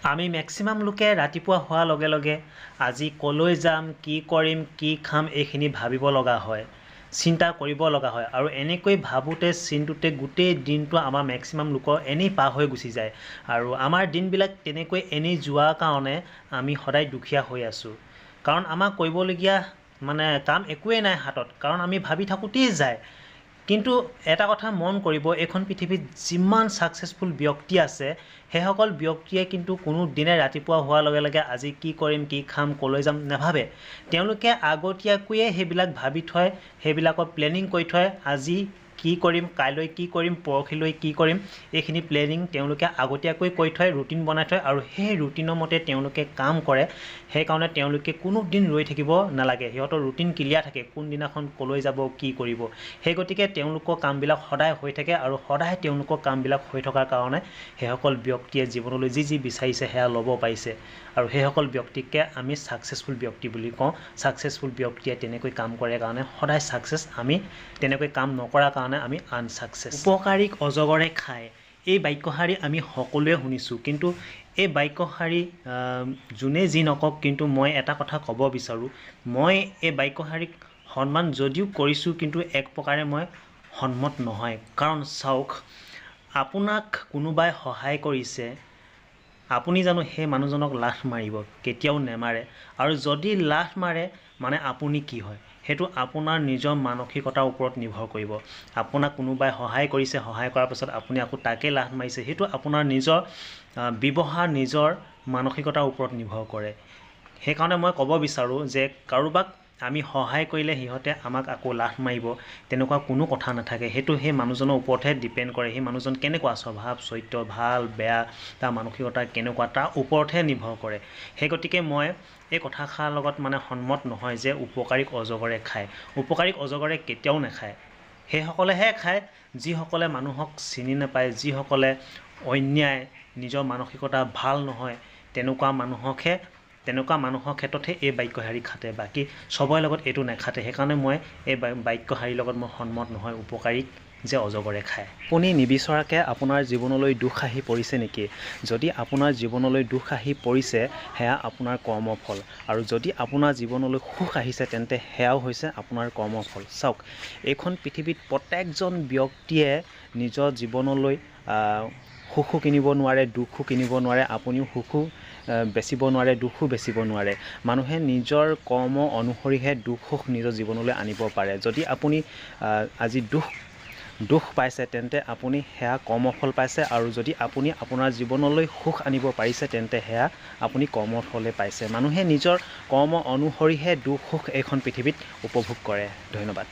আমি মেক্সিমাম লোকে ৰাতিপুৱা হোৱাৰ লগে লগে আজি ক'লৈ যাম, কি কৰিম, কি খাম এইখিনি ভাবিব লগা হয়, চিন্তা কৰিব লগা হয়। আৰু এনেকৈ ভাবোঁতে চিন্তুতে গোটেই দিনটো আমাৰ মেক্সিমাম লোকৰ এনেই পাৰ হৈ গুচি যায়। আৰু আমাৰ দিনবিলাক তেনেকৈ এনেই যোৱাৰ কাৰণে আমি সদায় দুখীয়া হৈ আছোঁ। কাৰণ আমাৰ কৰিবলগীয়া কাম একোৱেই নাই হাতত, কাৰণ আমি ভাবি থাকোঁতেই যায়। কিন্তু এটা কথা মন কৰিব, এইখন পৃথিৱীত যিমান ছাকচেছফুল ব্যক্তি আছে সেইসকল ব্যক্তিয়ে কিন্তু কোনো দিনে ৰাতিপুৱা হোৱাৰ লগে লগে আজি কি কৰিম, কি খাম, ক'লৈ যাম নাভাবে। তেওঁলোকে আগতীয়াকৈয়ে সেইবিলাক ভাবি থয়, সেইবিলাকৰ প্লেনিং কৰি থয়। আজি কি কৰিম, কাইলৈ কি কৰিম, পৰহিলৈ কি কৰিম, এইখিনি প্লেনিং তেওঁলোকে আগতীয়াকৈ কৰি থয়, ৰুটিন বনাই থয়। আৰু সেই ৰুটিনৰ মতে তেওঁলোকে কাম কৰে। সেইকাৰণে তেওঁলোকে কোনো দিন ৰৈ থাকিব নালাগে, সিহঁতৰ ৰুটিন ক্লিয়াৰ থাকে, কোনদিনাখন ক'লৈ যাব, কি কৰিব। সেই গতিকে তেওঁলোকৰ কামবিলাক সদায় হৈ থাকে, আৰু সদায় তেওঁলোকৰ কামবিলাক হৈ থকাৰ কাৰণে সেইসকল ব্যক্তিয়ে জীৱনলৈ যি যি বিচাৰিছে সেয়া ল'ব পাৰিছে। আৰু সেইসকল ব্যক্তিকে আমি ছাকচেছফুল ব্যক্তি বুলি কওঁ। ছাকচেছফুল ব্যক্তিয়ে তেনেকৈ কাম কৰে কাৰণে সদায় ছাকচেছ, আমি তেনেকৈ কাম নকৰাৰ কাৰণে আমি আনছাকচেছ। উপকাৰীক অজগৰে খায়, এই বাক্যশাৰী আমি সকলোৱে শুনিছোঁ। কিন্তু এই বাক্যশাৰী যোনে যি নকওক, কিন্তু মই এটা কথা ক'ব বিচাৰোঁ, মই এই বাক্যশাৰীক সন্মান যদিও কৰিছোঁ, কিন্তু এক প্ৰকাৰে মই সন্মত নহয়। কাৰণ চাওক, আপোনাক কোনোবাই সহায় কৰিছে, আপুনি জানো সেই মানুহজনক লাথ মাৰিব? কেতিয়াও নেমাৰে। আৰু যদি লাথ মাৰে আপুনি কি হয়? সেইটো আপোনাৰ নিজৰ মানসিকতাৰ ওপৰত নিৰ্ভৰ কৰিব। আপোনাক কোনোবাই সহায় কৰিছে, সহায় কৰাৰ পাছত আপুনি আকৌ তাকে লাথ মাৰিছে, সেইটো আপোনাৰ নিজৰ ব্যৱহাৰ, নিজৰ মানসিকতাৰ ওপৰত নিৰ্ভৰ কৰে। সেইকাৰণে মই ক'ব বিচাৰোঁ যে কাৰোবাক আমি সহায় কৰিলে সিহঁতে আমাক আকৌ লাথ মাৰিব, তেনেকুৱা কোনো কথা নাথাকে। সেইটো সেই মানুহজনৰ ওপৰতহে ডিপেণ্ড কৰে, সেই মানুহজন কেনেকুৱা স্বভাৱ চৰিত্ৰ, ভাল বেয়া, তাৰ মানসিকতা কেনেকুৱা, তাৰ ওপৰতহে নিৰ্ভৰ কৰে। সেই গতিকে মই এই কথাষাৰ লগত সন্মত নহয় যে উপকাৰীক অজগৰে খায়। উপকাৰীক অজগৰে কেতিয়াও নাখায়। সেইসকলেহে খায় যিসকলে মানুহক চিনি নাপায়, যিসকলে অন্যায়, নিজৰ মানসিকতা ভাল নহয়, তেনেকুৱা মানুহৰ ক্ষেত্ৰতহে এই বাক্যশাৰী খাটে। বাকী চবৰে লগত এইটো নাখাটে। সেইকাৰণে মই এই বাক্যশাৰীৰ লগত মই সন্মত নহয়, উপকাৰীক যে অজগৰে খায়। আপুনি নিবিচৰাকৈ আপোনাৰ জীৱনলৈ দুখ আহি পৰিছে নেকি? যদি আপোনাৰ জীৱনলৈ দুখ আহি পৰিছে, সেয়া আপোনাৰ কৰ্মফল। আৰু যদি আপোনাৰ জীৱনলৈ সুখ আহিছে, তেন্তে সেয়াও হৈছে আপোনাৰ কৰ্মফল। চাওক, এইখন পৃথিৱীত প্ৰত্যেকজন ব্যক্তিয়ে নিজৰ জীৱনলৈ সুখো কিনিব নোৱাৰে, দুখো কিনিব নোৱাৰে। আপুনিও সুখো বেচিব নোৱাৰে, দুখো বেচিব নোৱাৰে। মানুহে নিজৰ কৰ্ম অনুসৰিহে দুখ সুখ নিজৰ জীৱনলৈ আনিব পাৰে। যদি আপুনি আজি দুখ পাইছে, তেন্তে আপুনি সেয়া কৰ্মফল পাইছে। আৰু যদি আপুনি আপোনাৰ জীৱনলৈ সুখ আনিব পাৰিছে, তেন্তে সেয়া আপুনি কৰ্মফলে পাইছে। মানুহে নিজৰ কৰ্ম অনুসৰিহে দুখ সুখ এইখন পৃথিৱীত উপভোগ কৰে। ধন্যবাদ।